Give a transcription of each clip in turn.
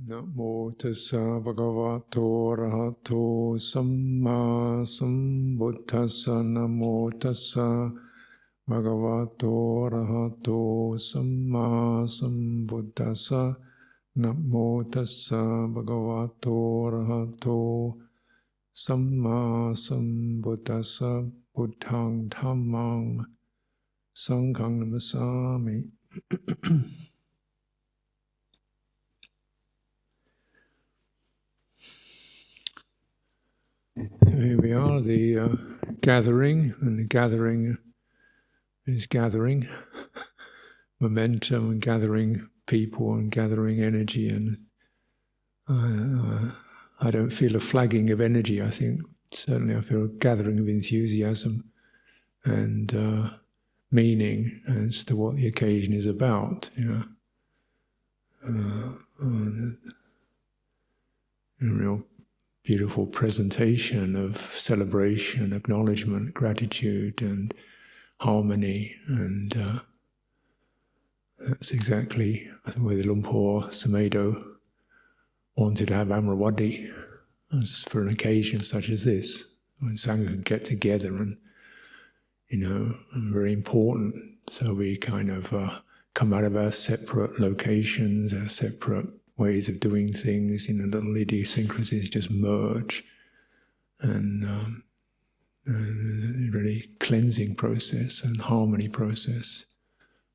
Namo tassa bhagavato arahato samma sambuddhassa. Namo tassa bhagavato arahato samma sambuddhassa. Namo tassa bhagavato arahato samma sambuddhassa. Buddhang dhammang sanghang namasami. So here we are, the gathering, and the gathering is gathering momentum and gathering people and gathering energy, and I don't feel a flagging of energy. I think certainly I feel a gathering of enthusiasm and meaning as to what the occasion is about. A real beautiful presentation of celebration, acknowledgement, gratitude, and harmony, and that's exactly where the Luang Por Sumedho wanted to have Amaravati as for an occasion such as this, when Sangha could get together and, very important. So we kind of come out of our separate locations, our separate ways of doing things, little idiosyncrasies just merge, and really cleansing process and harmony process.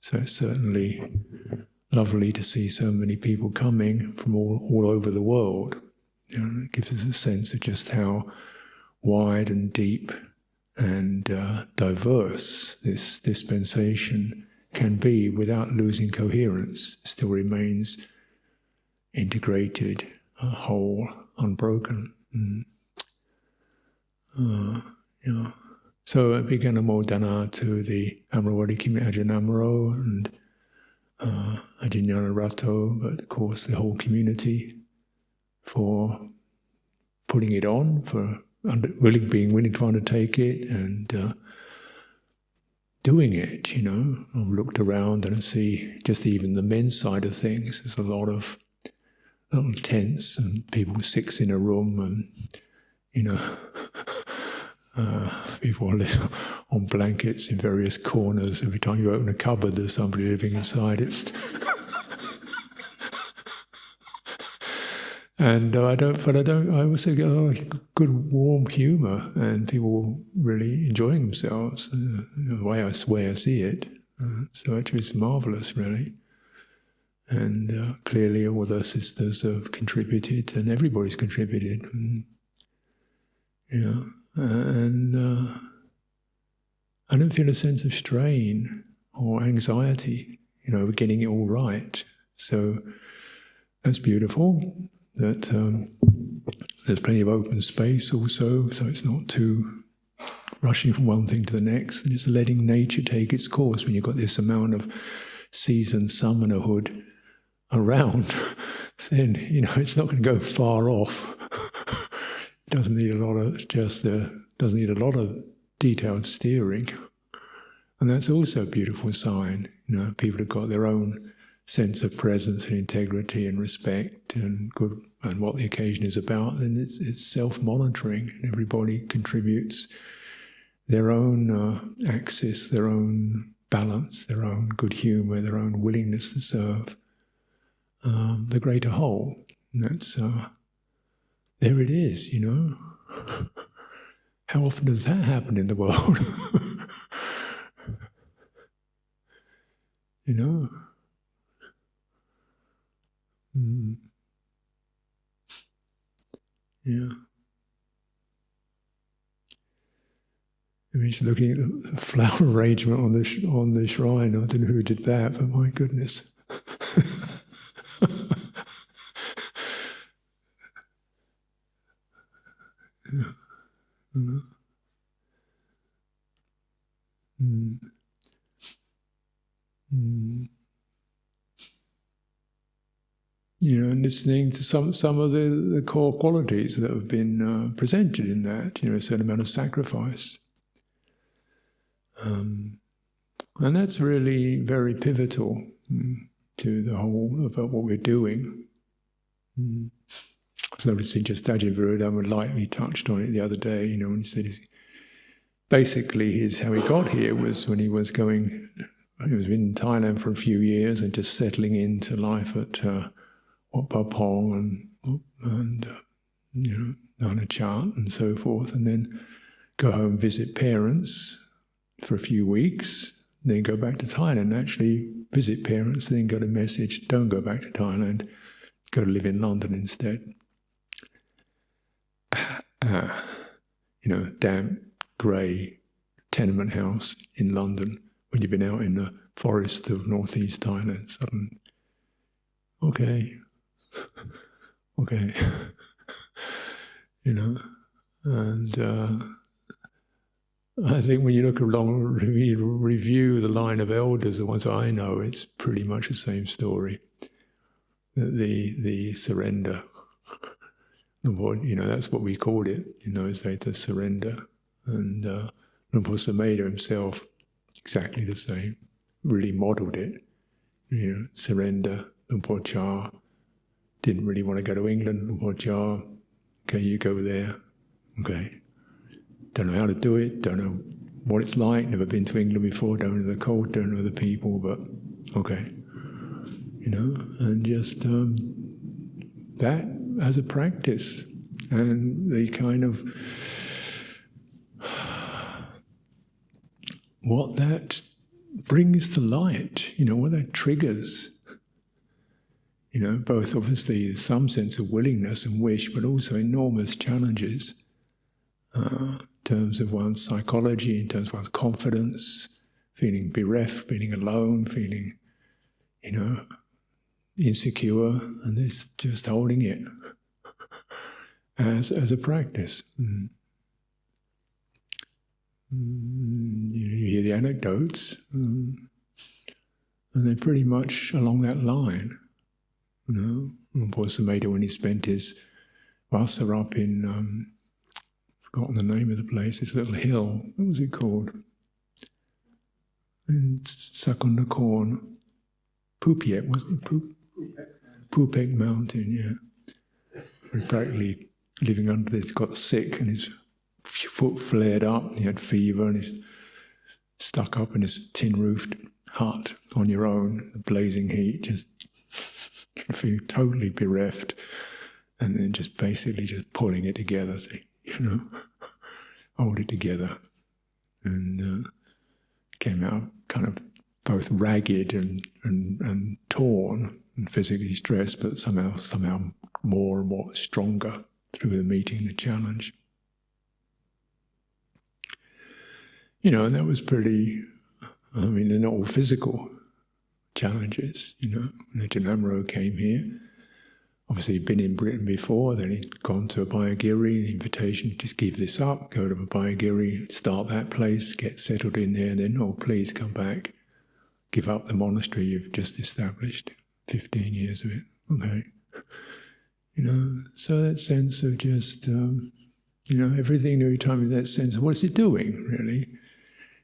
So it's certainly lovely to see so many people coming from all over the world. It gives us a sense of just how wide and deep and diverse this dispensation can be without losing coherence. It still remains integrated, whole, unbroken. So I began a modana to the Amaravati community, Ajahn Amaro and Ajahn Rato, but of course the whole community for putting it on, for being willing to undertake it and doing it. I've looked around and I see just even the men's side of things. There's a lot of little tents and people 6 in a room, and people live on blankets in various corners. Every time you open a cupboard, there's somebody living inside it. And I also get a lot of good, warm humour, and people really enjoying themselves, the way I see it. So actually it's marvellous, really. And clearly all the sisters have contributed, and everybody's contributed. And I don't feel a sense of strain or anxiety, of getting it all right. So that's beautiful, that there's plenty of open space also, so it's not too rushing from one thing to the next, and just letting nature take its course. When you've got this amount of seasoned summonerhood around, then it's not going to go far off. It doesn't need a lot of detailed steering, and that's also a beautiful sign. People have got their own sense of presence and integrity and respect and good and what the occasion is about, and it's self-monitoring. Everybody contributes their own axis, their own balance, their own good humour, their own willingness to serve the greater whole. And that's there it is. How often does that happen in the world? Yeah. I mean, just looking at the flower arrangement on the shrine. I don't know who did that, but my goodness. Yeah. And listening to some of the core qualities that have been presented in that, a certain amount of sacrifice. And that's really very pivotal to the whole about what we're doing. I was noticing just Ajahn Viradama lightly touched on it the other day, when he said basically how he got here was when he was in Thailand for a few years and just settling into life at Wat Pa Pong and Nana Chant and so forth, and then go home, visit parents for a few weeks, then go back to Thailand, actually visit parents, then got a message, don't go back to Thailand, go to live in London instead. Damp, grey tenement house in London when you've been out in the forest of northeast Thailand. Suddenly, okay. And I think when you look along, review the line of elders, the ones I know, it's pretty much the same story. The surrender. That's what we called it in those days, the surrender. And Luang Por Sumedho himself, exactly the same, really modelled it. Surrender. Luang Por Chah didn't really want to go to England. Luang Por Chah, okay, you go there. Okay. Don't know how to do it, don't know what it's like, never been to England before, don't know the culture, don't know the people, but okay. And just that as a practice, and the kind of what that brings to light, what that triggers, both obviously some sense of willingness and wish, but also enormous challenges in terms of one's psychology, in terms of one's confidence, feeling bereft, feeling alone, feeling, insecure, and this just holding it as a practice. You hear the anecdotes, and they're pretty much along that line. Luang Por Sumedho, when he spent his vasa up in, forgotten the name of the place, this little hill, what was it called? In Sakonnakorn, Phuket, wasn't it? Phuket Mountain, yeah. He practically living under this, got sick and his foot flared up, he had fever and he's stuck up in his tin-roofed hut on your own, blazing heat, just feeling totally bereft, and then just basically just pulling it together, hold it together, and came out kind of both ragged and torn and physically stressed, but somehow more and more stronger through the meeting, the challenge. And that was pretty, they're not all physical challenges, When Ajahn Amaro came here, obviously he'd been in Britain before, then he'd gone to Abhayagiri, the invitation, just give this up, go to Abhayagiri, start that place, get settled in there, and then, oh, please come back, give up the monastery you've just established, 15 years of it, okay. So that sense of just, everything every time, that sense of what's it doing, really?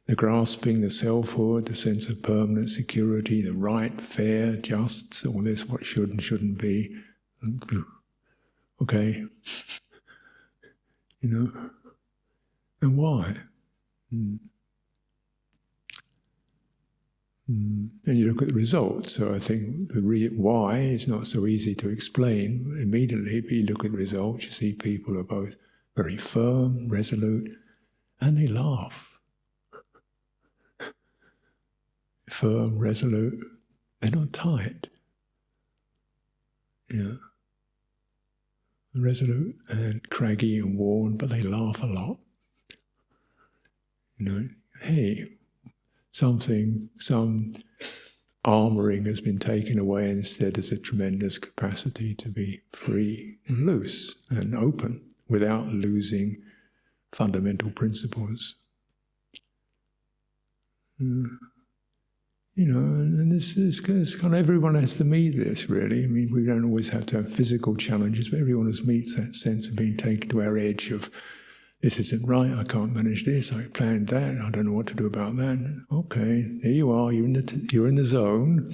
The grasping, the selfhood, the sense of permanent security, the right, fair, just, all this, what should and shouldn't be. Okay. And why? And you look at the results. So I think the why is not so easy to explain immediately, but you look at the results, you see people are both very firm, resolute, and they laugh. Firm, resolute, they're not tight. Resolute and craggy and worn, but they laugh a lot. Hey, some armouring has been taken away, and instead there's a tremendous capacity to be free and loose and open without losing fundamental principles. And this is kind of, everyone has to meet this, really. We don't always have to have physical challenges, but everyone meets that sense of being taken to our edge of, this isn't right, I can't manage this, I planned that, I don't know what to do about that. Okay, there you are, you're in the zone.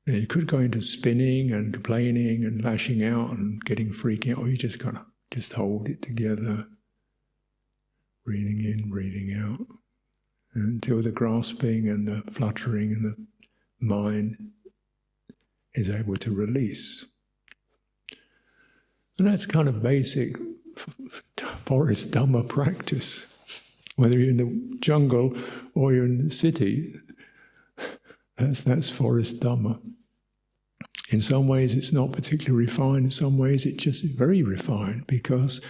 You could go into spinning and complaining and lashing out and getting freaking out, or you just kind of just hold it together, breathing in, breathing out, until the grasping and the fluttering and the mind is able to release. And that's kind of basic forest Dhamma practice. Whether you're in the jungle or you're in the city, that's forest Dhamma. In some ways it's not particularly refined, in some ways it's just very refined, because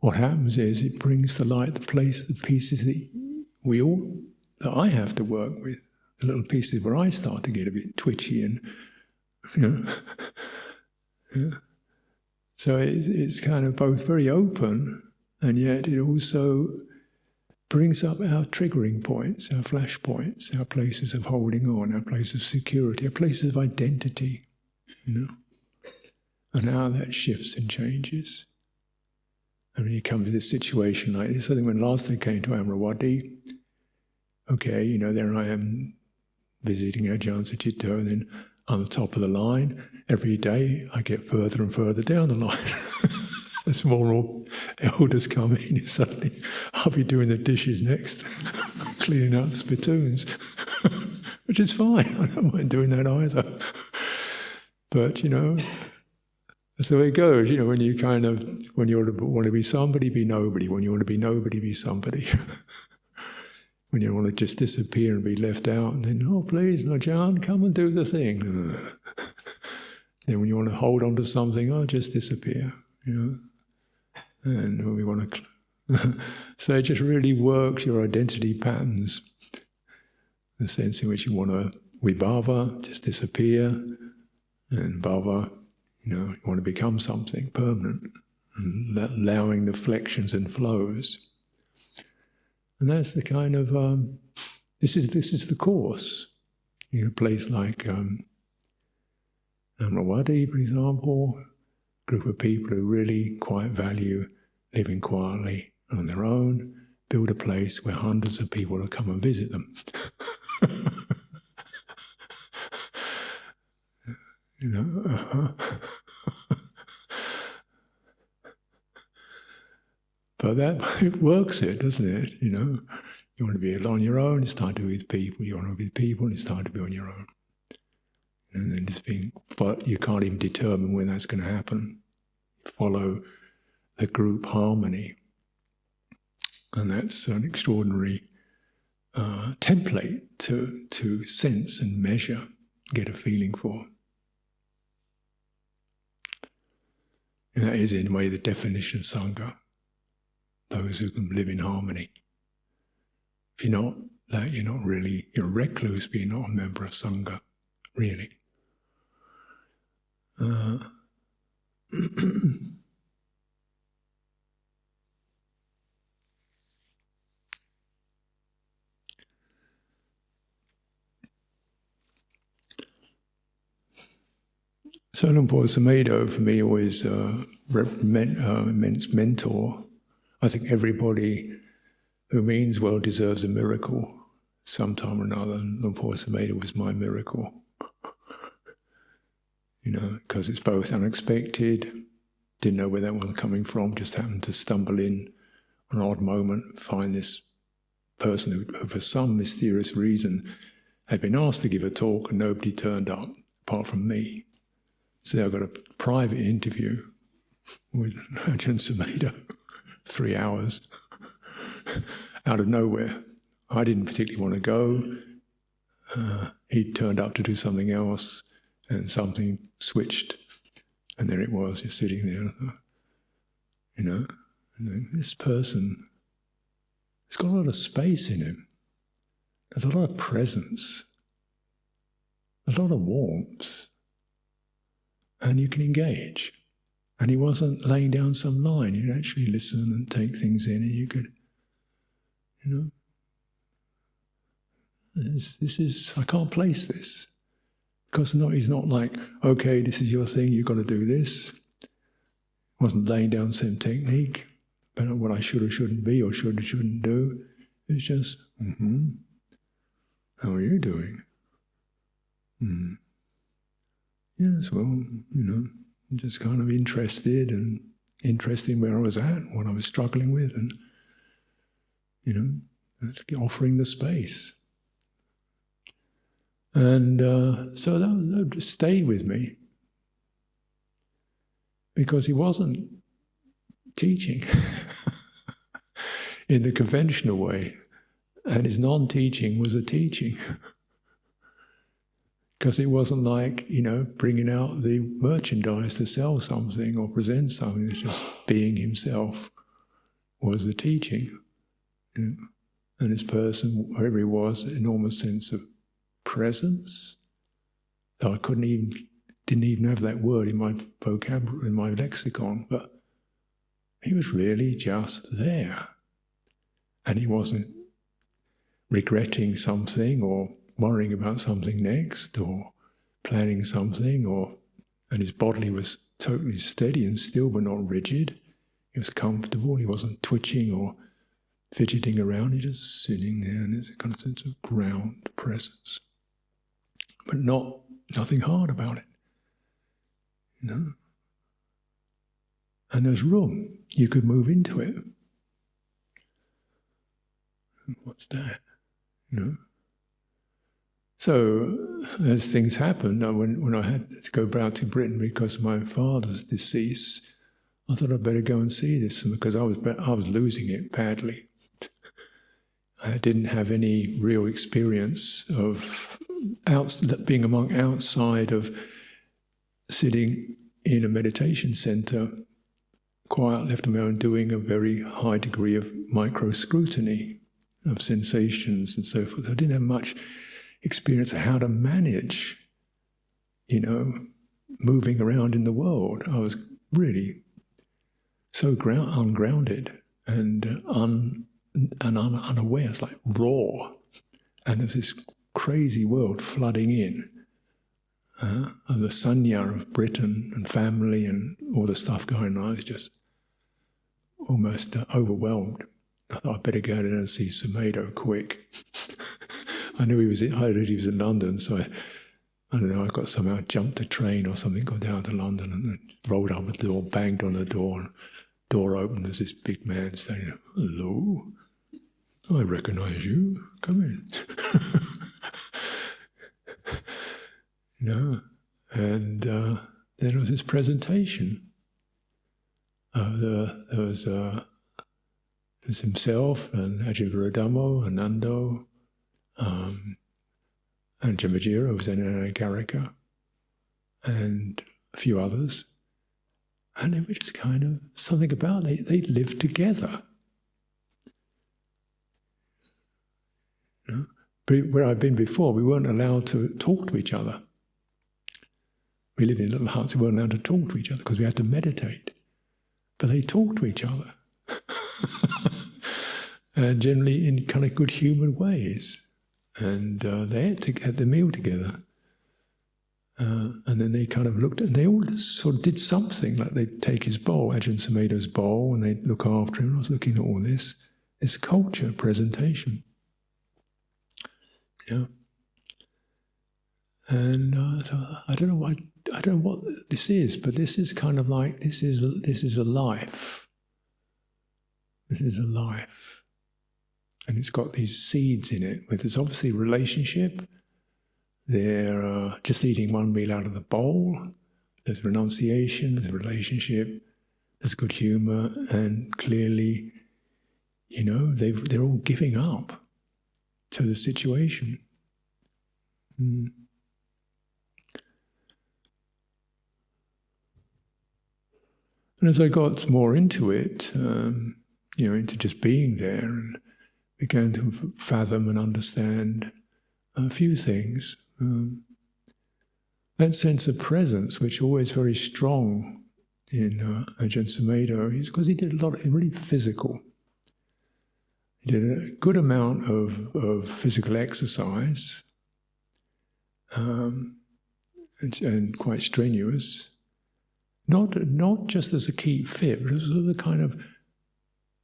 what happens is it brings to light the pieces that I have to work with, the little pieces where I start to get a bit twitchy and, yeah. So it's kind of both very open, and yet it also brings up our triggering points, our flash points, our places of holding on, our places of security, our places of identity, and how that shifts and changes. I mean, you come to this situation like this. I think when last I came to Amaravati, okay, there I am visiting Ajahn Sucitto, and then on the top of the line, every day I get further and further down the line. As more and more elders come in, and suddenly I'll be doing the dishes next, cleaning out the spittoons, which is fine. I don't mind doing that either. But, that's the way it goes. When you when you want to be somebody, be nobody. When you want to be nobody, be somebody. When you want to just disappear and be left out, and then, oh, please, Ajahn, come and do the thing. Then when you want to hold on to something, oh, just disappear, And when we want to... So it just really works your identity patterns. The sense in which you want to vibhava, just disappear, and bhava, you want to become something permanent, and allowing the flexions and flows. And that's the kind of, this is the course. A place like Amaravati, for example, a group of people who really quite value living quietly on their own, build a place where hundreds of people will come and visit them. But it works doesn't it? You want to be on your own, it's time to be with people. You want to be with people, it's time to be on your own. And then but you can't even determine when that's going to happen. Follow the group harmony. And that's an extraordinary template to sense and measure, get a feeling for. And that is in a way the definition of Sangha. Those who can live in harmony. If you're not that, you're a recluse, but you're not a member of Sangha, really. So Luang Por Sumedho, for me, always immense mentor. I think everybody who means well deserves a miracle sometime or another, and Luang Por Sumedho was my miracle. Because it's both unexpected, didn't know where that was coming from, just happened to stumble in an odd moment, find this person who for some mysterious reason had been asked to give a talk and nobody turned up apart from me. So I got a private interview with Ajahn Sumedho, 3 hours, out of nowhere. I didn't particularly want to go. He turned up to do something else, and something switched, and there it was, just sitting there. And then this person, he's got a lot of space in him. There's a lot of presence, a lot of warmth, and you can engage. And he wasn't laying down some line. He'd actually listen and take things in, and you could, this is, I can't place this. Because he's not like, okay, this is your thing, you've got to do this. Wasn't laying down some technique, but what I should or shouldn't be, or should or shouldn't do. It's just, how are you doing? Yes, well, just kind of interested in where I was at, what I was struggling with, and, offering the space. And so that stayed with me, because he wasn't teaching in the conventional way, and his non-teaching was a teaching. Because it wasn't like, bringing out the merchandise to sell something or present something. It's just being himself was the teaching. And this person, wherever he was, enormous sense of presence. I didn't even have that word in my vocabulary, in my lexicon, but he was really just there. And he wasn't regretting something or worrying about something next, or planning something, and his body was totally steady and still but not rigid. He was comfortable, he wasn't twitching or fidgeting around, he was just sitting there, and there's a kind of sense of ground presence. But nothing hard about it. And there's room, you could move into it. What's that? So, as things happened, when I had to go back to Britain because of my father's decease, I thought I'd better go and see this, because I was losing it badly. I didn't have any real experience of being outside of sitting in a meditation center, quiet, left on my own, doing a very high degree of micro-scrutiny of sensations and so forth. I didn't have much experience of how to manage, moving around in the world. I was really so ungrounded and unaware. It's like raw. And there's this crazy world flooding in. And the sanya of Britain and family and all the stuff going on. I was just almost overwhelmed. I thought I'd better go down and see Sumedho quick. I heard he was in London, so I don't know, I got somehow jumped a train or something, got down to London and rolled up the door, banged on the door, and door opened, there's this big man saying, "Hello, I recognise you, come in." And then there was this presentation. There was himself and Ajahn Dhamma and Nando, and Jamajira, who was in Anagarika, and a few others. And they were just kind of something about they lived together. But where I'd been before, we weren't allowed to talk to each other. We lived in little huts, we weren't allowed to talk to each other because we had to meditate. But they talked to each other. And generally in kind of good humoured ways. And they had the meal together. And then they kind of looked, and they all sort of did something, like they'd take his bowl, Ajahn Sumedho's bowl, and they'd look after him. I was looking at all this culture presentation. Yeah. And I don't know what this is, but this is kind of like this is a life. This is a life, and it's got these seeds in it. Where there's obviously relationship. They're just eating one meal out of the bowl. There's renunciation. There's relationship. There's good humour, and clearly, they're all giving up to the situation. And as I got more into it, into just being there, and began to fathom and understand a few things. That sense of presence, which always very strong in Ajahn Sumedho, because he did a lot of really physical. He did a good amount of physical exercise, and quite strenuous. Not just as a keep fit, but as a kind of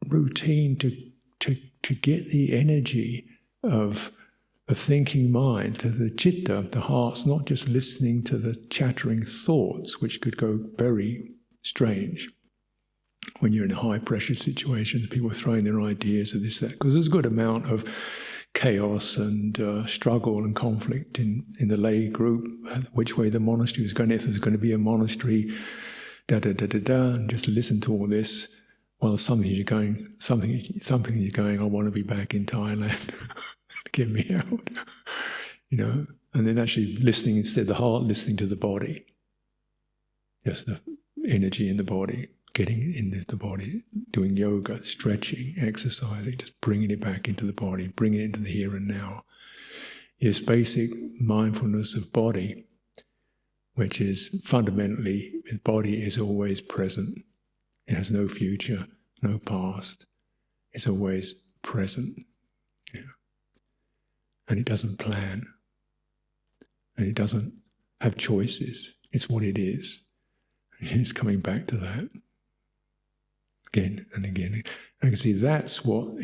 routine to get the energy of a thinking mind, to the citta, the heart's not just listening to the chattering thoughts, which could go very strange when you're in a high-pressure situation. People are throwing their ideas of this, that, because there's a good amount of chaos and struggle and conflict in the lay group, which way the monastery is going, if there's going to be a monastery, and just listen to all this. Well, something is going, I want to be back in Thailand. Get me out. And then actually listening, instead the heart listening to the body. Just the energy in the body, getting it into the body, doing yoga, stretching, exercising, just bringing it back into the body, bringing it into the here and now. Is basic mindfulness of body, which is fundamentally, the body is always present. It has no future, no past. It's always present. And it doesn't plan. And it doesn't have choices. It's what it is. And it's coming back to that again and again. And I can see that's what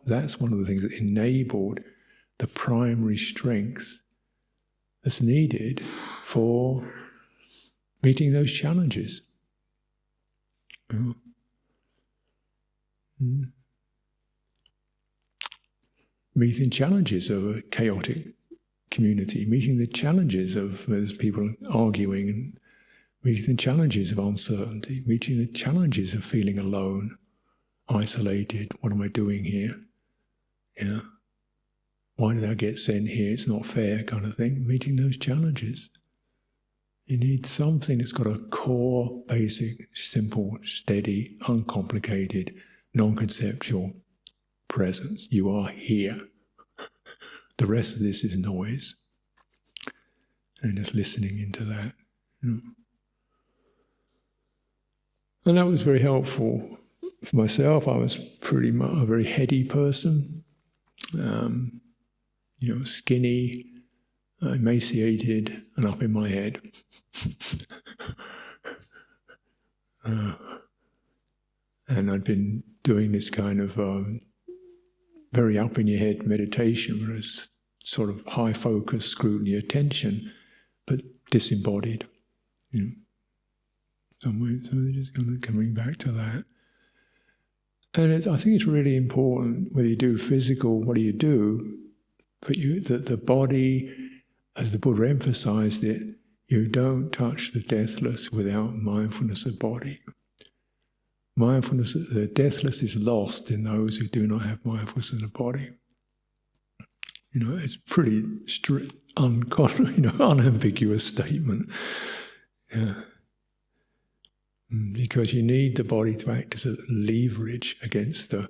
that's one of the things that enabled the primary strength that's needed for meeting those challenges. Meeting challenges of a chaotic community, meeting the challenges of there's people arguing, and meeting the challenges of uncertainty, meeting the challenges of feeling alone, isolated. What am I doing here? Why did I get sent here? It's not fair, kind of thing. Meeting those challenges. You need something that's got a core, basic, simple, steady, uncomplicated, non-conceptual presence. You are here. The rest of this is noise. And just listening into that. And that was very helpful for myself. I was pretty much a very heady person. Skinny, emaciated, and up in my head. And I'd been doing this kind of very up in your head meditation, where it's sort of high focus, scrutiny, attention, but disembodied. Some way, so they're just kind of coming back to that. And I think it's really important, whether you do physical, what do you do, but the body, as the Buddha emphasized it, you don't touch the deathless without mindfulness of body. Mindfulness, the deathless is lost in those who do not have mindfulness of the body. It's pretty strict, unambiguous statement. Yeah. Because you need the body to act as a leverage against the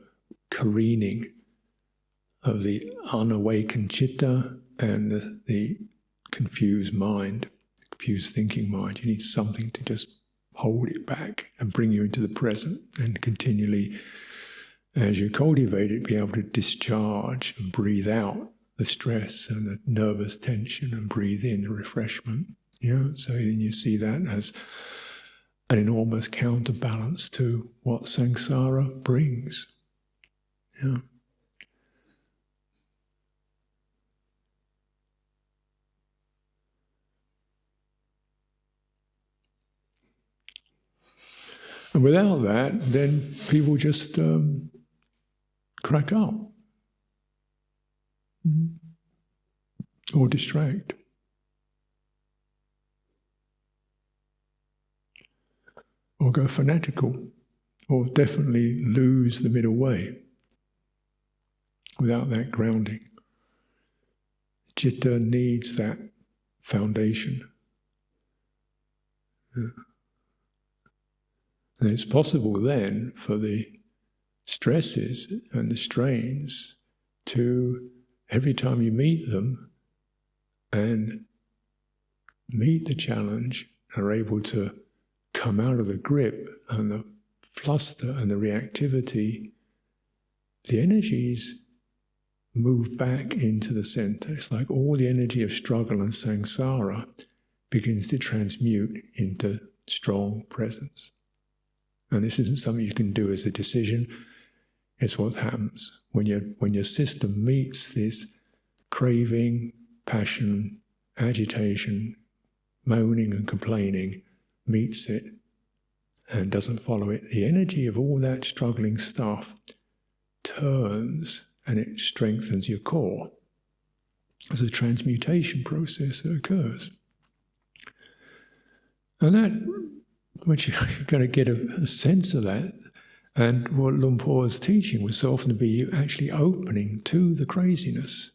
careening of the unawakened citta and the confused mind, confused thinking mind. You need something to just hold it back and bring you into the present, and continually, as you cultivate it, be able to discharge and breathe out the stress and the nervous tension and breathe in the refreshment. So then you see that as an enormous counterbalance to what samsara brings. And without that, then people just crack up or distract. Or go fanatical, or definitely lose the middle way without that grounding. Citta needs that foundation. And it's possible then for the stresses and the strains to, every time you meet them and meet the challenge, are able to come out of the grip and the fluster and the reactivity, the energies move back into the center. It's like all the energy of struggle and samsara begins to transmute into strong presence. And this isn't something you can do as a decision. It's what happens when your system meets this craving, passion, agitation, moaning and complaining meets it and doesn't follow it, the energy of all that struggling stuff turns and it strengthens your core. There's a transmutation process that occurs. And that, which you're going to get a sense of that, and what Luang Por's teaching was so often to be you actually opening to the craziness.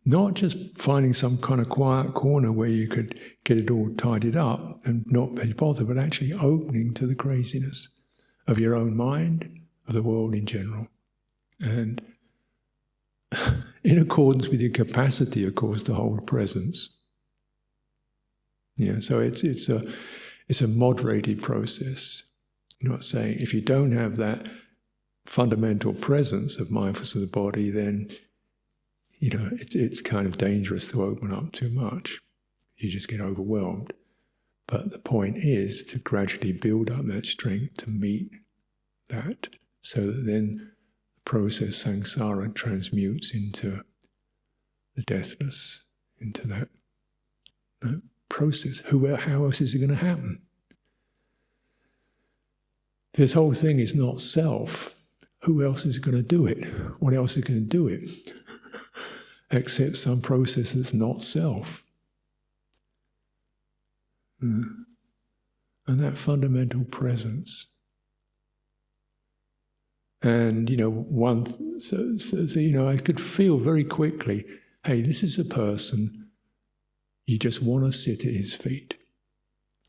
Not just finding some kind of quiet corner where you could get it all tidied up and not be bothered, but actually opening to the craziness of your own mind, of the world in general. And in accordance with your capacity, of course, to hold presence. Yeah, so it's a moderated process. I'm not saying if you don't have that fundamental presence of mindfulness of the body, then it's kind of dangerous to open up too much. You just get overwhelmed. But the point is to gradually build up that strength to meet that, so that then the process samsara transmutes into the deathless, into that process. How else is it going to happen? This whole thing is not self. Who else is going to do it? What else is going to do it? Except some process that's not self. And that fundamental presence. And, I could feel very quickly, hey, this is a person, you just want to sit at his feet.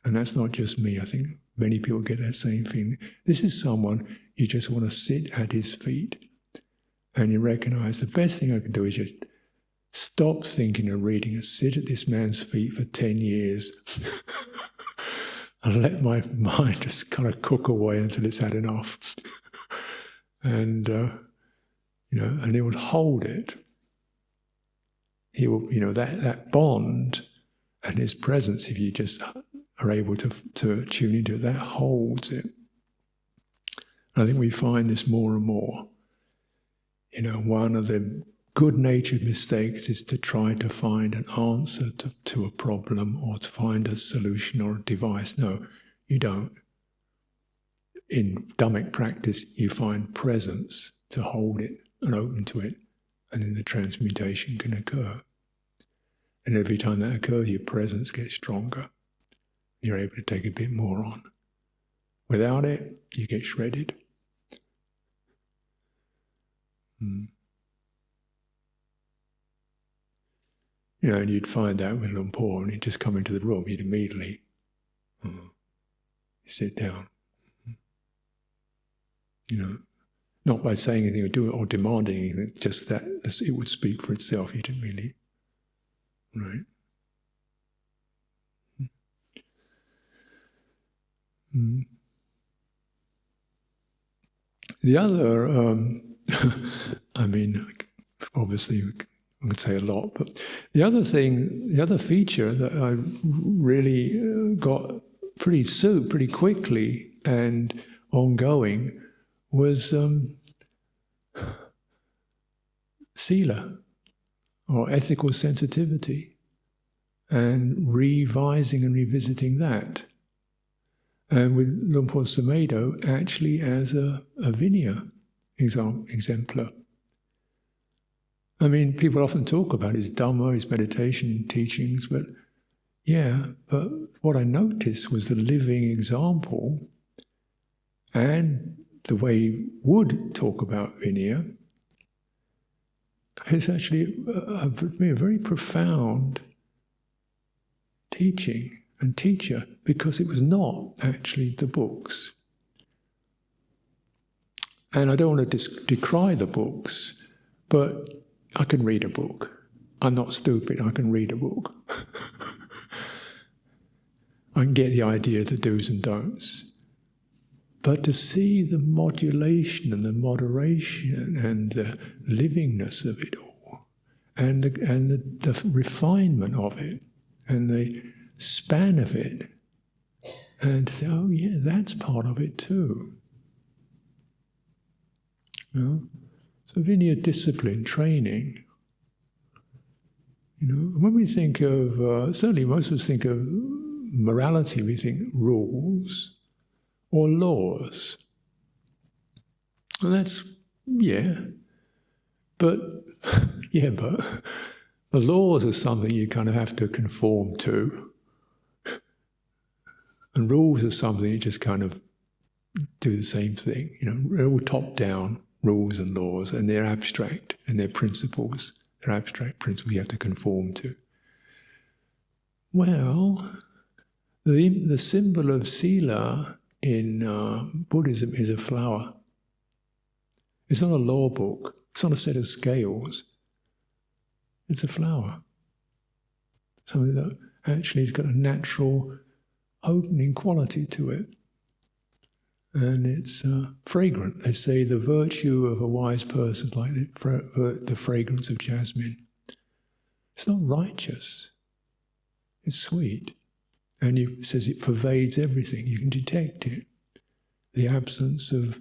And that's not just me. I think many people get that same feeling. This is someone you just want to sit at his feet. And you recognize the best thing I can do is just stop thinking and reading and sit at this man's feet for 10 years and let my mind just kind of cook away until it's had enough. And, and he would hold it. He will, that bond and his presence, if you just are able to tune into it, that holds it. And I think we find this more and more. One of the good-natured mistakes is to try to find an answer to a problem or to find a solution or a device. No, you don't. In Dhammic practice, you find presence to hold it and open to it, and then the transmutation can occur. And every time that occurs, your presence gets stronger. You're able to take a bit more on. Without it, you get shredded. And you'd find that with Luang Por, and he'd just come into the room, he'd immediately sit down. Not by saying anything or doing or demanding anything, just that it would speak for itself. He didn't really, right? The other, obviously I could say a lot, but the other feature that I really got pretty quickly and ongoing was sila, or ethical sensitivity, and revising and revisiting that. And with Luang Por Sumedho actually as a Vinaya exemplar. People often talk about his Dhamma, his meditation teachings, but what I noticed was the living example and the way he would talk about Vinaya is actually a very profound teaching and teacher, because it was not actually the books. And I don't want to decry the books, but I can read a book. I'm not stupid, I can read a book. I can get the idea of the do's and don'ts. But to see the modulation and the moderation and the livingness of it all, and the refinement of it, and the span of it, and to say, oh yeah, that's part of it too. So Vinaya discipline, training. When we think of, certainly most of us think of morality, we think rules or laws. And that's, but the laws are something you kind of have to conform to. And rules are something you just kind of do the same thing. They're all top-down rules and laws, and they're abstract, and they're principles. They're abstract principles you have to conform to. Well, the symbol of sila in Buddhism is a flower. It's not a law book. It's not a set of scales. It's a flower. Something that actually has got a natural opening quality to it. And it's fragrant. They say the virtue of a wise person is like the fragrance of jasmine. It's not righteous. It's sweet. And it says it pervades everything. You can detect it. The absence of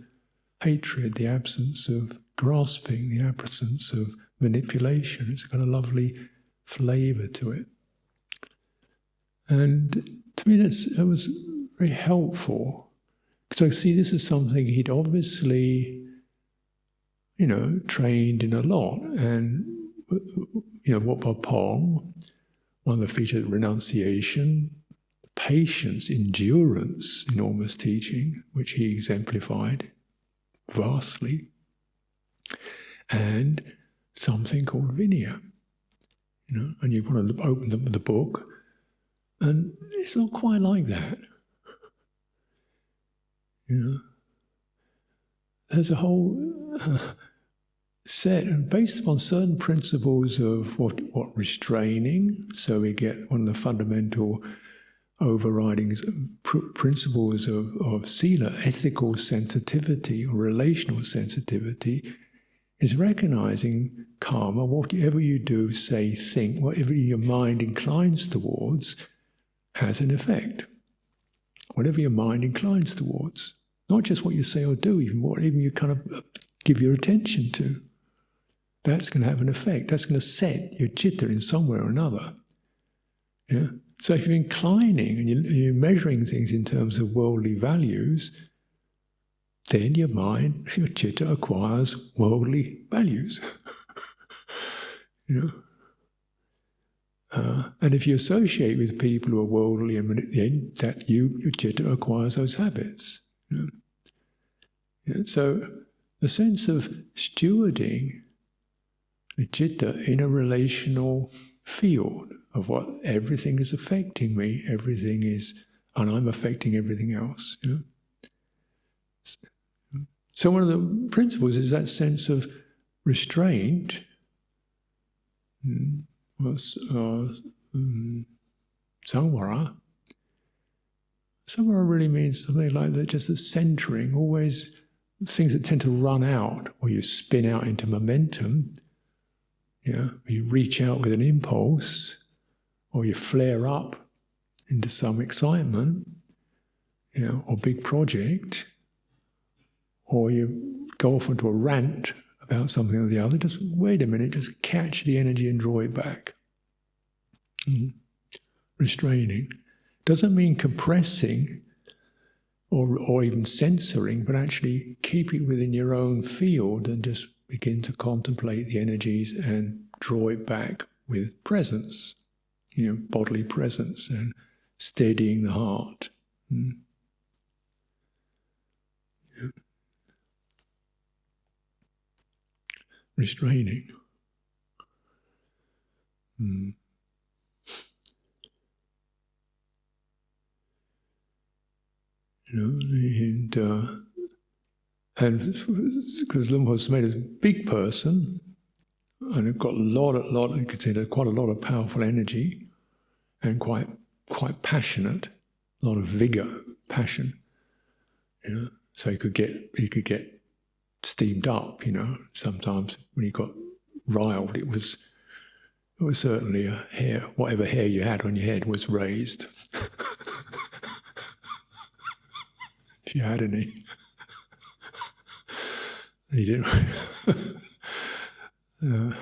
hatred, the absence of grasping, the absence of manipulation. It's got a lovely flavour to it. And to me that was very helpful. So see, this is something he'd obviously, trained in a lot. And, Wat Pa Pong, one of the features of renunciation, patience, endurance in almost teaching, which he exemplified vastly, and something called Vinaya. And you want to open the book, and it's not quite like that. There's a whole set, and based upon certain principles of what restraining. So we get one of the fundamental overridings, principles of sila, ethical sensitivity or relational sensitivity, is recognizing karma. Whatever you do, say, think, whatever your mind inclines towards, has an effect. Whatever your mind inclines towards. Not just what you say or do, even you kind of give your attention to. That's going to have an effect. That's going to set your citta in somewhere or another. Yeah? So if you're inclining and you're measuring things in terms of worldly values, then your mind, your citta acquires worldly values. And if you associate with people who are worldly, and then that your citta acquires those habits. So the sense of stewarding the citta in a relational field of what everything is affecting me, everything is, and I'm affecting everything else. So one of the principles is that sense of restraint. Samvara. Samvara really means something like that, just a centering, always things that tend to run out, or you spin out into momentum. You reach out with an impulse, or you flare up into some excitement, or big project, or you go off into a rant about something or the other. Just wait a minute, just catch the energy and draw it back. Restraining. Doesn't mean compressing or even censoring, but actually keep it within your own field and just begin to contemplate the energies and draw it back with presence, bodily presence and steadying the heart. Restraining. And because Luang Por Sumedho is a big person, and it's got you could say there's quite a lot of powerful energy, and quite passionate, a lot of vigor, passion. So he could get steamed up. Sometimes when he got riled, it was certainly a hair. Whatever hair you had on your head was raised. If you had any. He didn't. But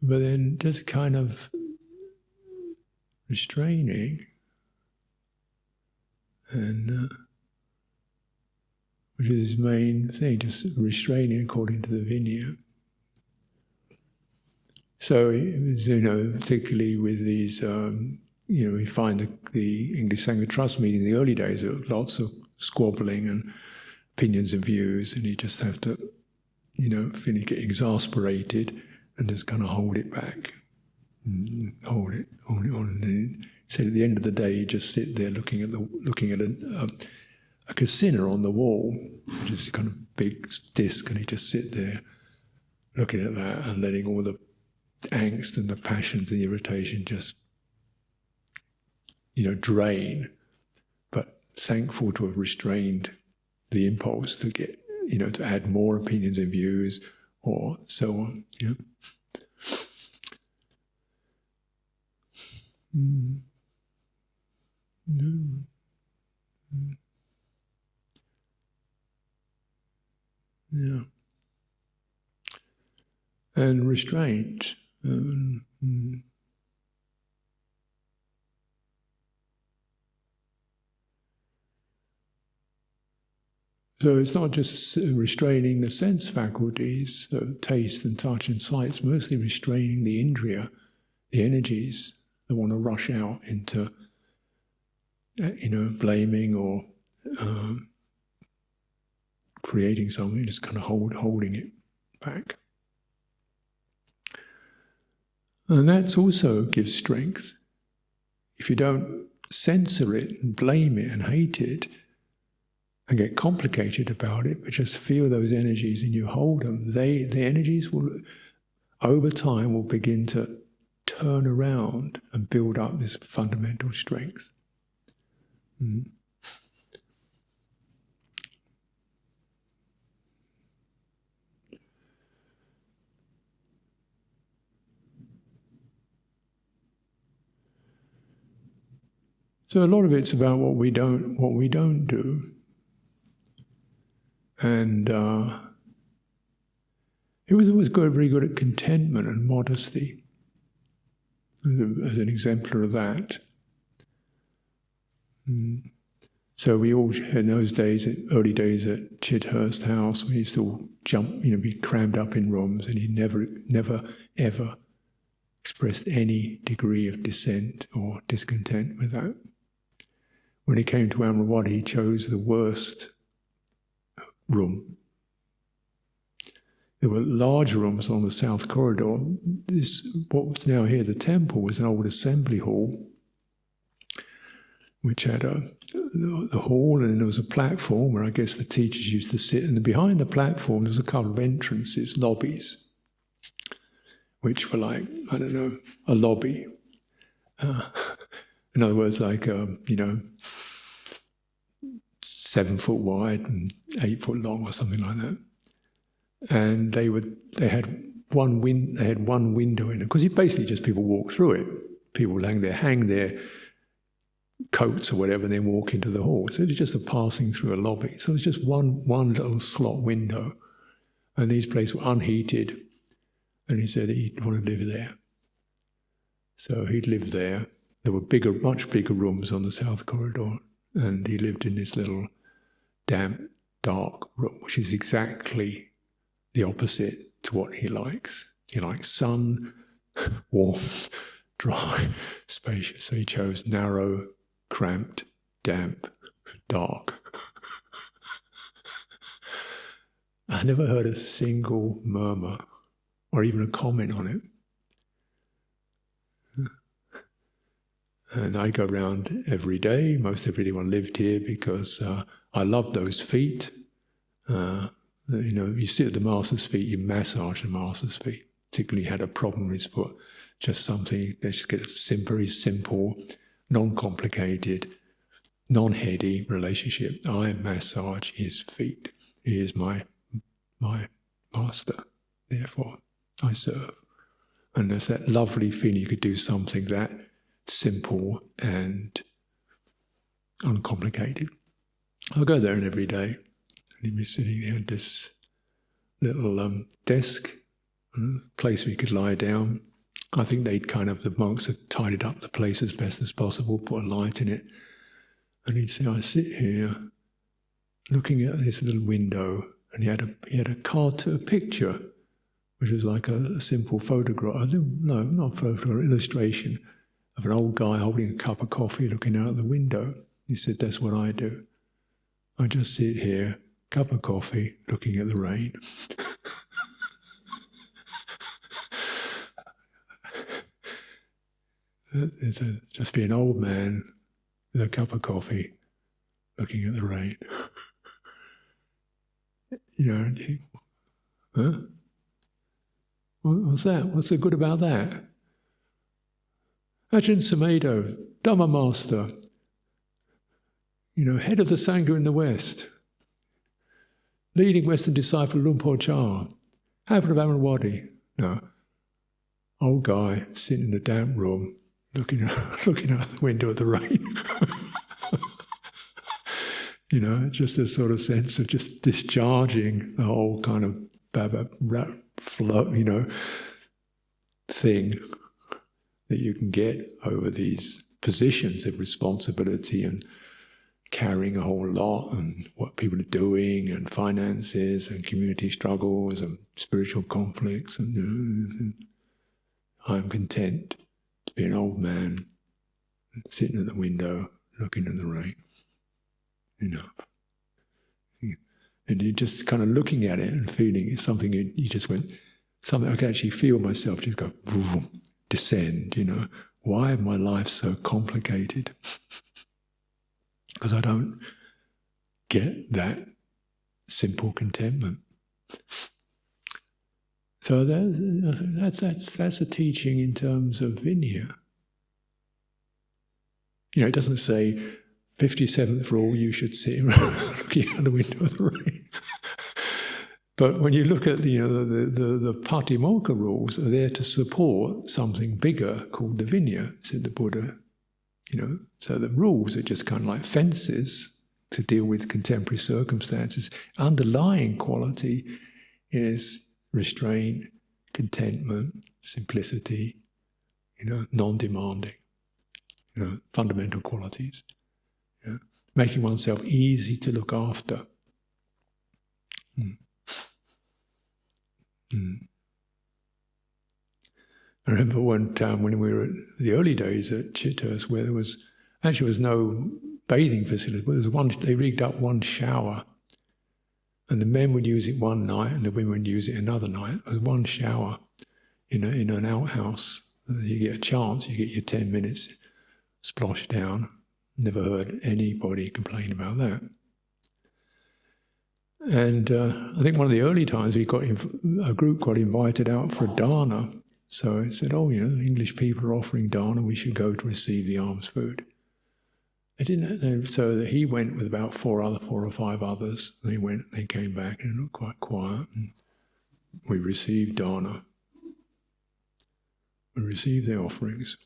then just kind of restraining, and which is his main thing, just restraining according to the Vinaya. So, particularly with these, we find the English Sangha Trust meeting in the early days, there were lots of squabbling and opinions and views, and you just have to, feel get exasperated and just kind of hold it back. Hold it on. And then, so at the end of the day, you just sit there looking at a casino on the wall, which is kind of big disc, and you just sit there looking at that and letting all the angst and the passions and the irritation just, drain. But thankful to have restrained the impulse to get, to add more opinions and views or so on. Yeah. Yeah. And restraint. So it's not just restraining the sense faculties, taste and touch and sight, it's mostly restraining the indriya, the energies that want to rush out into, blaming or creating something, just kind of holding it back. And that also gives strength. If you don't censor it and blame it and hate it and get complicated about it, but just feel those energies and you hold them, the energies will, over time, will begin to turn around and build up this fundamental strength. So a lot of it's about what we don't do. And he was always very good at contentment and modesty, as an exemplar of that. So we all, in those days, early days at Chithurst House, we used to all jump, be crammed up in rooms, and he never, ever expressed any degree of dissent or discontent with that. When he came to Amaravati, he chose the worst room. There were large rooms on the south corridor. What's now here, the temple, was an old assembly hall, which had the hall, and then there was a platform where I guess the teachers used to sit, and behind the platform there was a couple of entrances, lobbies, which were like, a lobby. In other words, like, 7 foot wide and 8 foot long or something like that. And they had one window in it, because basically just people walk through it. People hang their coats or whatever, and then walk into the hall. So it was just a passing through a lobby. So it was just one little slot window. And these places were unheated. And he said he'd want to live there. So he'd live there. There were much bigger rooms on the south corridor, and he lived in this little damp, dark room, which is exactly the opposite to what he likes. He likes sun, warmth, dry, spacious. So he chose narrow, cramped, damp, dark. I never heard a single murmur or even a comment on it. And I'd go around every day. Most everyone lived here because I loved those feet. You sit at the master's feet, you massage the master's feet. Particularly had a problem with his foot. Just something, let's just get a very simple, non-complicated, non-heady relationship. I massage his feet. He is my master. Therefore, I serve. And there's that lovely feeling you could do something that simple and uncomplicated. I'll go there every day. he'd be sitting there at this little desk, place where you could lie down. I think the monks had tidied up the place as best as possible, put a light in it. And he'd say, I sit here looking at this little window, and he had a picture, which was like a simple photograph, no, not photograph, illustration of an old guy holding a cup of coffee looking out the window. He said, that's what I do. I just sit here, cup of coffee, looking at the rain. Just be an old man with a cup of coffee, looking at the rain. Huh? What's that? What's so good about that? Ajahn Sumedho, Dhamma master, head of the Sangha in the West, leading Western disciple Luang Por Cha, Abbot of Amaravati. No, old guy sitting in the damp room, looking out the window at the rain. Just this sort of sense of just discharging the whole kind of flow, thing that you can get over these positions of responsibility and carrying a whole lot, and what people are doing, and finances, and community struggles, and spiritual conflicts, and I'm content to be an old man sitting at the window looking at the rain. And you're just kind of looking at it and feeling it's something you just went, something I can actually feel myself just go, boom, descend, Why is my life so complicated? Because I don't get that simple contentment. So that's a teaching in terms of Vinaya. It doesn't say 57th rule, you should sit looking out the window of the rain. But when you look at the Patimokkha rules, are there to support something bigger called the Vinaya, said the Buddha. So the rules are just kind of like fences to deal with contemporary circumstances. Underlying quality is restraint, contentment, simplicity, non-demanding, fundamental qualities. Making oneself easy to look after. I remember one time when we were at the early days at Chithurst, where there was no bathing facility, but they rigged up one shower, and the men would use it one night and the women would use it another night. There was one shower in an outhouse. You get a chance, you get your 10 minutes, splosh down. Never heard anybody complain about that. And I think one of the early times a group got invited out for a dana. So it said, the English people are offering dana, we should go to receive the alms food. So he went with about 4 or 5 others. They came back and looked quite quiet. And we received dana. We received their offerings.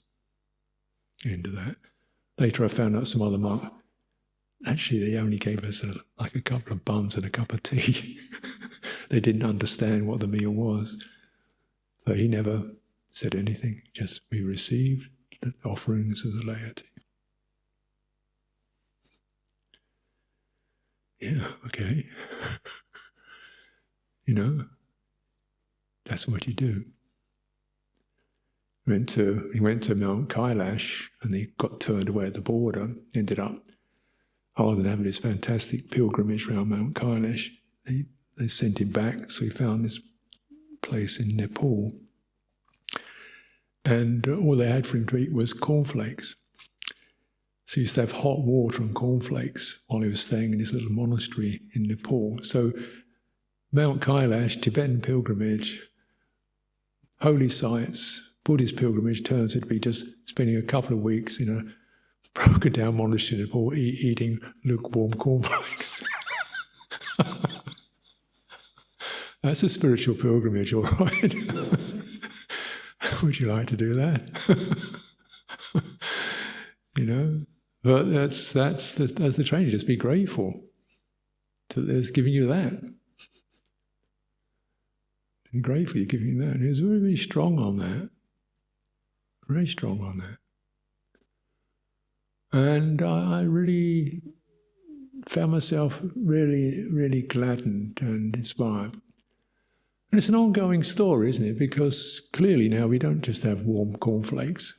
End of that. Later I found out some other monk, actually they only gave us a couple of buns and a cup of tea. They didn't understand what the meal was. But he never said anything, just we received the offerings of the laity. Yeah, okay. That's what you do. He went to Mount Kailash, and he got turned away at the border. Ended up, rather than having this fantastic pilgrimage around Mount Kailash, they sent him back. So he found this place in Nepal, and all they had for him to eat was cornflakes. So he used to have hot water and cornflakes while he was staying in this little monastery in Nepal. So Mount Kailash, Tibetan pilgrimage, holy sites, Buddhist pilgrimage turns out to be just spending a couple of weeks in a broken down monastery in Nepal eating lukewarm cornflakes. That's a spiritual pilgrimage, all right. Would you like to do that? But that's the training. Just be grateful to there's giving you that. I'm grateful you're giving you that. And he was very, very strong on that. Very strong on that. And I really found myself really, really gladdened and inspired. And it's an ongoing story, isn't it? Because clearly now we don't just have warm cornflakes.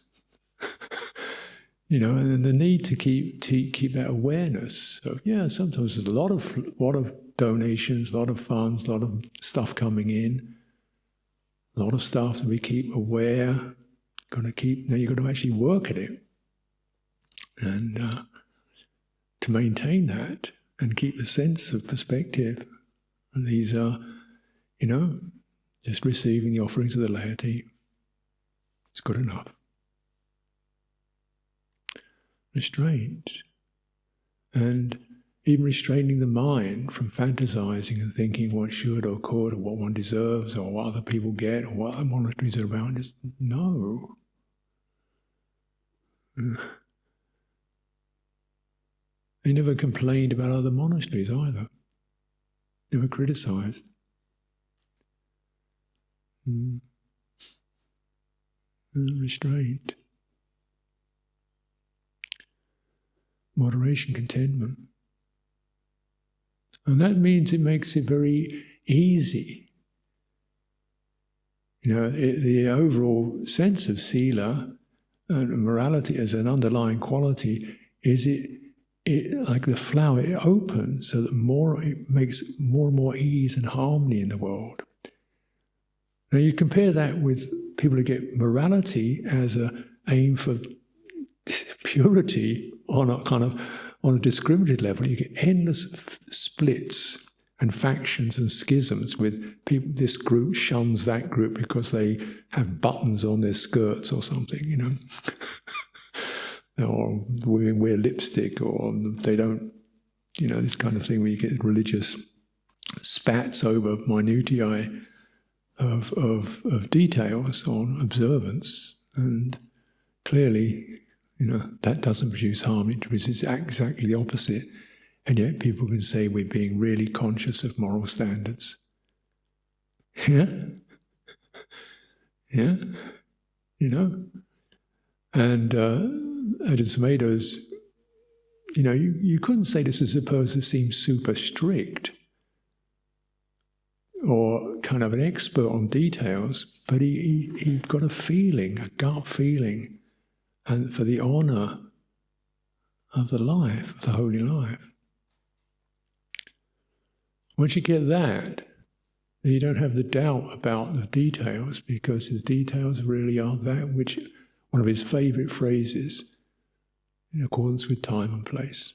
You know, and the need to keep that awareness. So yeah, sometimes there's a lot of donations, a lot of funds, a lot of stuff coming in, a lot of stuff that we keep aware. Now you've got to actually work at it, and to maintain that and keep the sense of perspective. And these are, you know, just receiving the offerings of the laity. It's good enough. Restraint, and even restraining the mind from fantasizing and thinking what should or could or what one deserves or what other people get or what other monasteries are about. Just no. They never complained about other monasteries either. Never criticized. Restraint. Moderation, contentment. And that means it makes it very easy. You know, the overall sense of sila and morality as an underlying quality is it like the flower, it opens so that it makes more and more ease and harmony in the world. Now you compare that with people who get morality as an aim for purity on a discriminated level. You get endless splits and factions and schisms with people. This group shuns that group because they have buttons on their skirts or something, you know, or women wear lipstick, or they don't, you know, this kind of thing where you get religious spats over minutiae of details on observance, and clearly, you know, that doesn't produce harmony. It produces exactly the opposite. And yet people can say we're being really conscious of moral standards. Yeah? Yeah? You know? And Ajahn Sumedho's, you know, you couldn't say this is supposed to seem super strict or kind of an expert on details, but he got a feeling, a gut feeling, and for the honour of the life, of the holy life. Once you get that, then you don't have the doubt about the details, because the details really are that which, one of his favourite phrases, in accordance with time and place.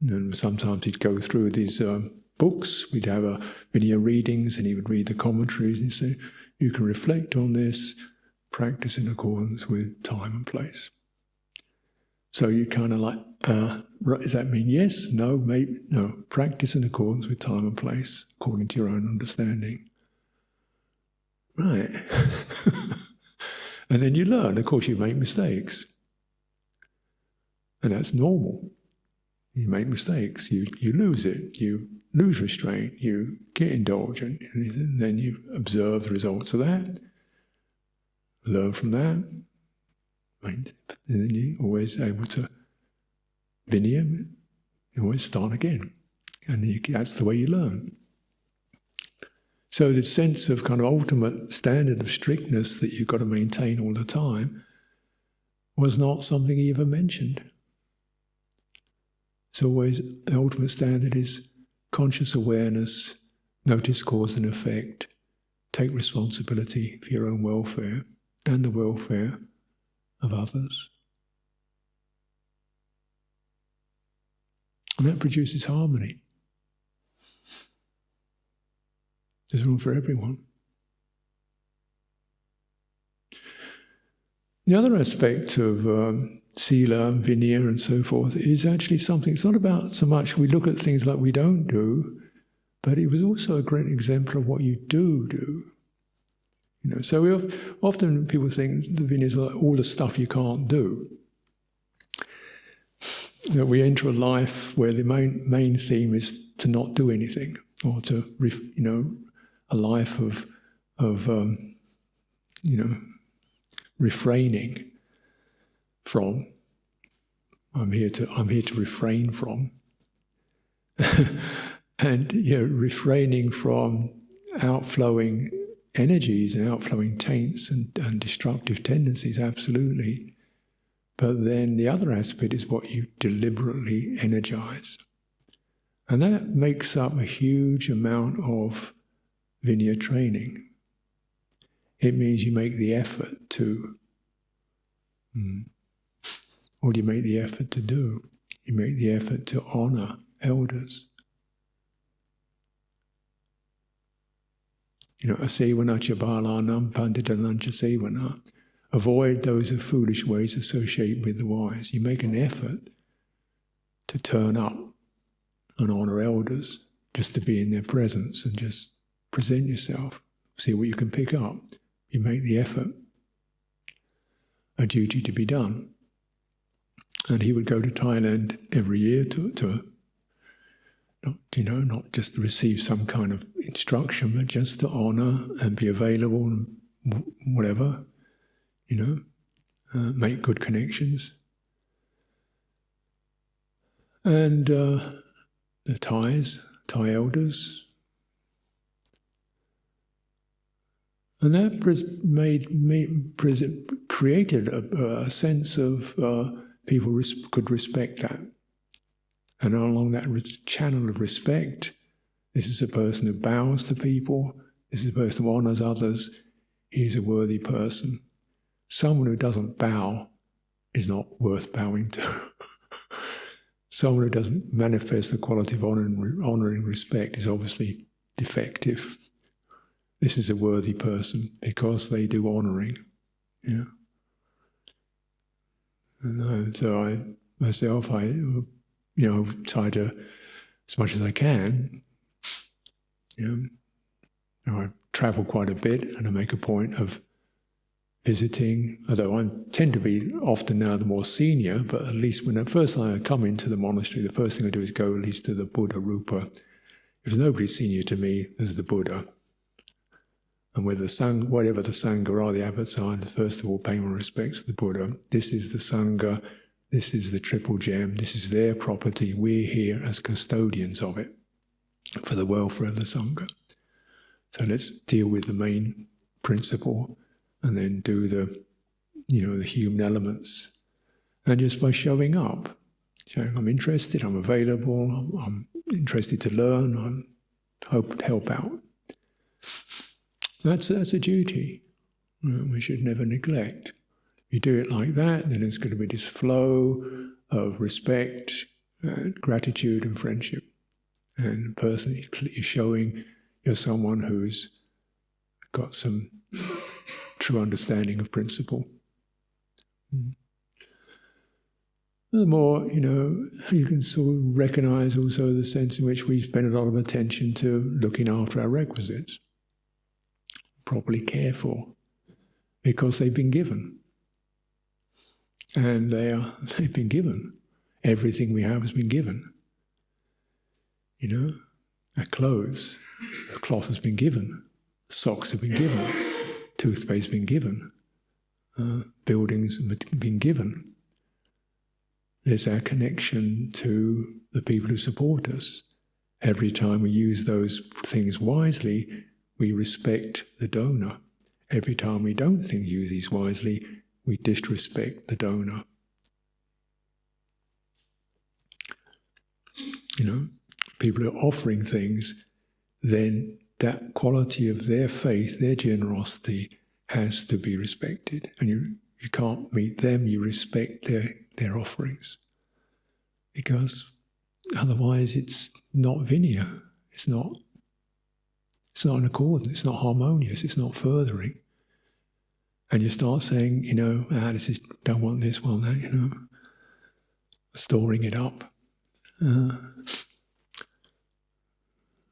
And sometimes he'd go through these books, we'd have video readings, and he would read the commentaries, and he'd say, you can reflect on this, practice in accordance with time and place. So you kind of like, does that mean yes, no, maybe, no? Practice in accordance with time and place, according to your own understanding. Right. And then you learn. Of course, you make mistakes. And that's normal. You make mistakes. You lose it. You lose restraint. You get indulgent. And then you observe the results of that. Learn from that. And then you're always able to vinaya, you always start again. And that's the way you learn. So the sense of kind of ultimate standard of strictness that you've got to maintain all the time was not something he ever mentioned. So always the ultimate standard is conscious awareness, notice cause and effect, take responsibility for your own welfare and the welfare of others. And that produces harmony. There's room for everyone. The other aspect of sila, vinaya and so forth is actually something, it's not about so much we look at things like we don't do, but it was also a great example of what you do. You know, so often people think the vinaya is like all the stuff you can't do. that we enter a life where the main theme is to not do anything, or to, a life of refraining from. I'm here to refrain from, and refraining from outflowing energies and outflowing taints and destructive tendencies, absolutely. But then the other aspect is what you deliberately energize. And that makes up a huge amount of Vinaya training. It means you make the effort to. What do you make the effort to do? You make the effort to honor elders. Asevana chabalanam panditanancha sevana. Avoid those of foolish ways associated with the wise. You make an effort to turn up and honor elders, just to be in their presence and just present yourself, see what you can pick up. You make the effort, a duty to be done. And he would go to Thailand every year to not just to receive some kind of instruction, but just to honor and be available and whatever, make good connections. And the Thai elders, and that created a sense of people could respect that. And along that channel of respect, this is a person who bows to people, this is a person who honors others, he's a worthy person. Someone who doesn't bow is not worth bowing to. Someone who doesn't manifest the quality of honoring respect is obviously defective. This is a worthy person because they do honoring. And so I try to, as much as I can, I travel quite a bit, and I make a point of visiting, although I tend to be often now the more senior, but at least when the first time I come into the monastery, the first thing I do is go at least to the Buddha Rupa. If there's nobody senior to me, there's the Buddha. And whether whatever the Sangha are, the abbots are, first of all, pay my respects to the Buddha. This is the Sangha, this is the triple gem, this is their property. We're here as custodians of it for the welfare of the Sangha. So let's deal with the main principle and then do the human elements. And just by showing up, showing I'm interested, I'm available, I'm interested to learn, I hope to help out. That's a duty we should never neglect. If you do it like that, then it's going to be this flow of respect, gratitude and friendship. And personally, you're showing you're someone who's got some true understanding of principle. The more, you can sort of recognize also the sense in which we spend a lot of attention to looking after our requisites. Properly care for, because they've been given. And they've been given. Everything we have has been given. Our clothes, the cloth has been given, socks have been given, toothpaste has been given, buildings have been given. There's our connection to the people who support us. Every time we use those things wisely, we respect the donor. Every time we don't use these wisely, we disrespect the donor. People who are offering things, then that quality of their faith, their generosity, has to be respected. And you can't meet them, you respect their offerings. Because otherwise it's not Vinaya. It's not in accordance, it's not harmonious, it's not furthering. And you start saying, don't want this, well, that, storing it up.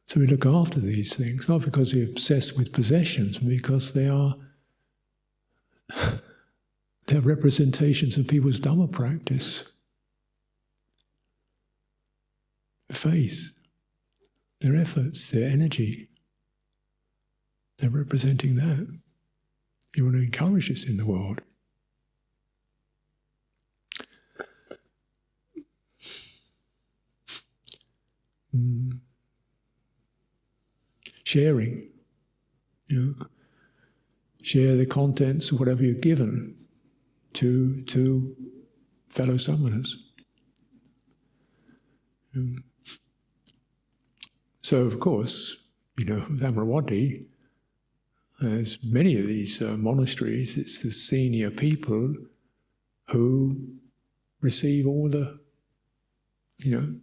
So we look after these things, not because we're obsessed with possessions, but because they're representations of people's Dhamma practice. faith, their efforts, their energy. They're representing that. You want to encourage this in the world. Sharing, share the contents of whatever you're given to fellow summoners. So, of course, Amaravati, as many of these monasteries, it's the senior people who receive all the,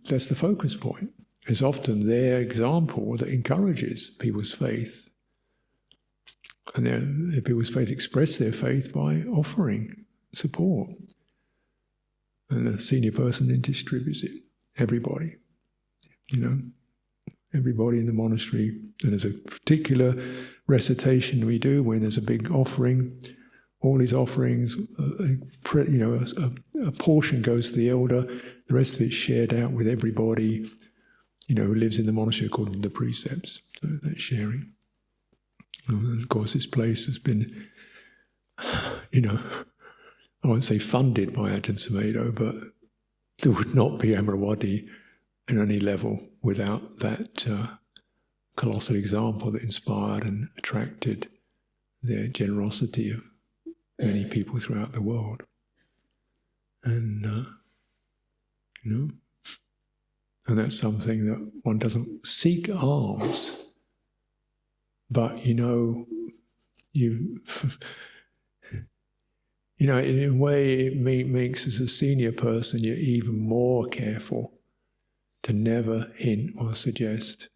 that's the focus point. It's often their example that encourages people's faith. And people's faith express their faith by offering support. And the senior person then distributes it. Everybody. Everybody in the monastery. And there's a particular recitation we do when there's a big offering. All these offerings, a portion goes to the elder, the rest of it's shared out with everybody, who lives in the monastery according to the precepts. So that's sharing. And of course, this place has been, I won't say funded by Ajahn Sumedho, but there would not be Amaravati at any level without that colossal example that inspired and attracted the generosity of many people throughout the world. And, and that's something that one doesn't seek alms, but in a way it makes, as a senior person, you're even more careful to never hint or suggest,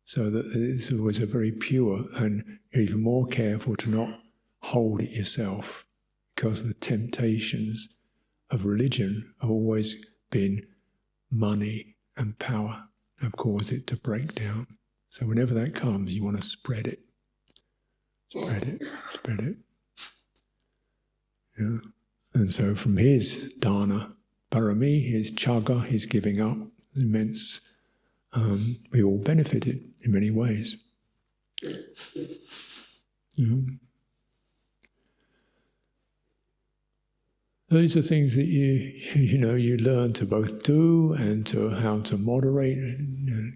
so that it's always a very pure, and you're even more careful to not hold it yourself, because the temptations of religion have always been money and power have caused it to break down. So whenever that comes, you want to spread it. Spread it. Yeah. And so from his dana, parami, his chaga, his giving up, immense, we all benefited in many ways. These are things that you learn to both do and to how to moderate,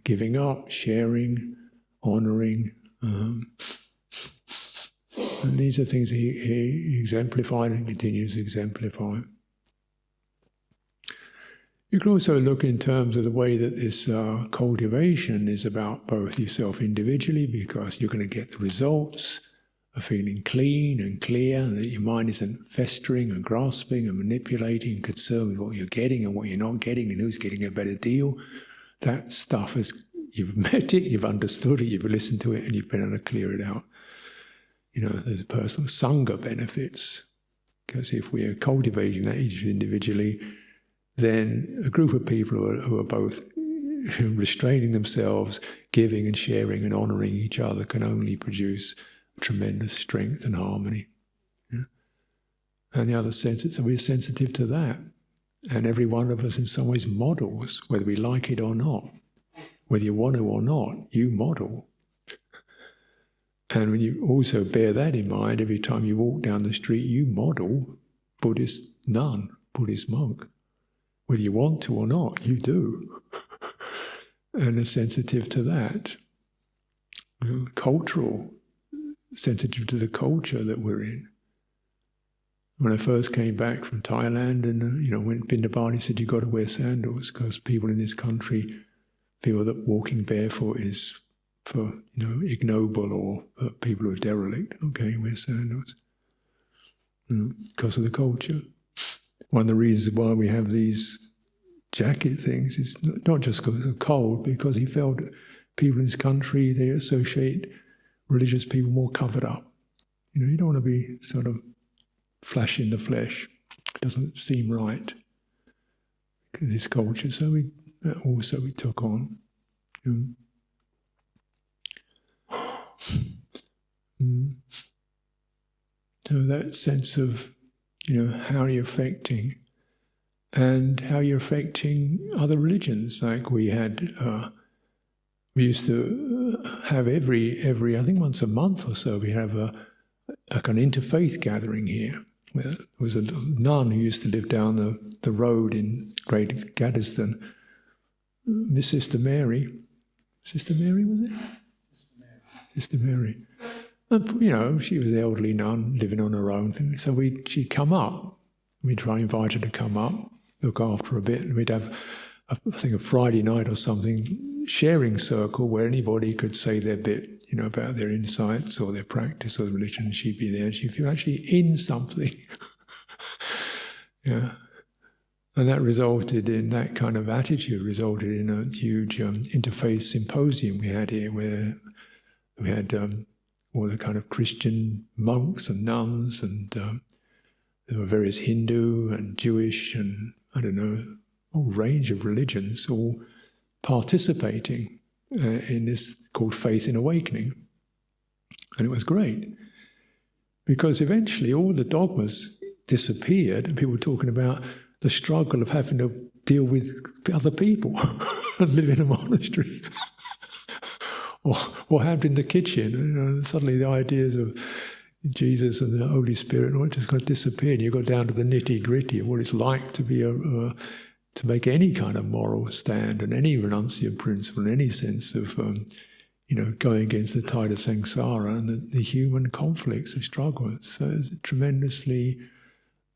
giving up, sharing, honouring. And these are things he exemplified and continues to exemplify. You can also look in terms of the way that this cultivation is about both yourself individually, because you're going to get the results of feeling clean and clear, and that your mind isn't festering and grasping and manipulating and concerned with what you're getting and what you're not getting and who's getting a better deal. That stuff you've met it, you've understood it, you've listened to it, and you've been able to clear it out. There's personal sangha benefits, because if we are cultivating that each individually, then a group of people who are both restraining themselves, giving and sharing and honouring each other, can only produce tremendous strength and harmony. Yeah? And the other sense, we're sensitive to that. And every one of us in some ways models, whether we like it or not. Whether you want to or not, you model. And when you also bear that in mind, every time you walk down the street, you model Buddhist nun, Buddhist monk. Whether you want to or not, you do. And are sensitive to that. Cultural, sensitive to the culture that we're in. When I first came back from Thailand and went Bindabad, he said, you've got to wear sandals, because people in this country feel that walking barefoot is for ignoble, or for people who are derelict. Okay, wear sandals. Because of the culture. One of the reasons why we have these jacket things is not just because of cold, because he felt people in this country, they associate religious people more covered up. You don't want to be sort of flash in the flesh. It doesn't seem right, this culture. So we took on. So that sense of, how are you affecting and how you're affecting other religions. Like we used to have every I think once a month or so, we have a kind of interfaith gathering here. There was a nun who used to live down the road in Great Gaddesden, Miss Sister Mary. Sister Mary, was it? Sister Mary. And, she was an elderly nun living on her own. So she'd come up. We'd try and invite her to come up, look after her a bit, and we'd have, I think, a Friday night or something, sharing circle where anybody could say their bit, about their insights or their practice or the religion, and she'd be there. And she'd feel actually in something. Yeah. And that resulted in, that kind of attitude resulted in a huge interfaith symposium we had here, where we had all the kind of Christian monks and nuns, and there were various Hindu and Jewish and, I don't know, a whole range of religions all participating in this called Faith in Awakening. And it was great, because eventually all the dogmas disappeared and people were talking about the struggle of having to deal with other people and live in a monastery. Or what happened in the kitchen. Suddenly the ideas of Jesus and the Holy Spirit all just kind of disappeared. You got down to the nitty-gritty of what it's like to be to make any kind of moral stand and any renunciate principle, and any sense of going against the tide of samsara and the human conflicts and struggles. So it's tremendously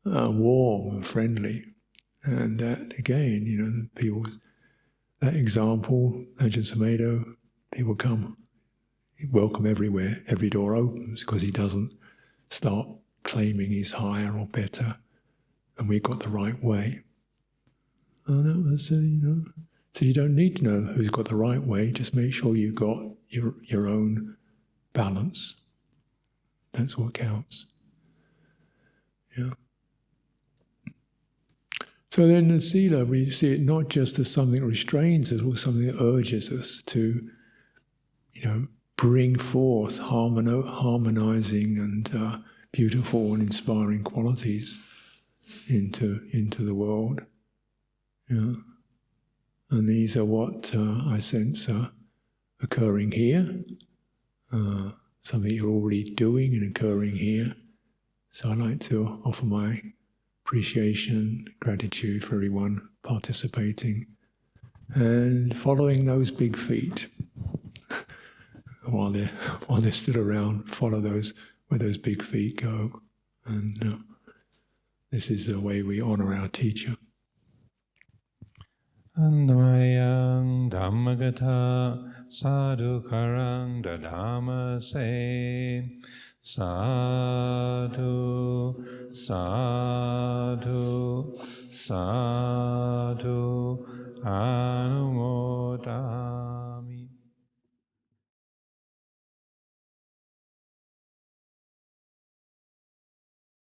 warm and friendly. And that, again, people, that example, Ajahn Sumedho, people come, welcome everywhere, every door opens, because he doesn't start claiming he's higher or better, and we've got the right way. And that was, so you don't need to know who's got the right way, just make sure you've got your own balance. That's what counts. Yeah. So then the sila, we see it not just as something that restrains us, or something that urges us to, bring forth harmonizing and beautiful and inspiring qualities into the world. Yeah. And these are what I sense are occurring here, something you're already doing and occurring here. So I like to offer my appreciation, gratitude for everyone participating and following those big feet. While they're still around, follow where those big feet go. And this is the way we honor our teacher. Anvayang Dhammagata Sadhukarang Dadhama Se Sadhu Sadhu Sadhu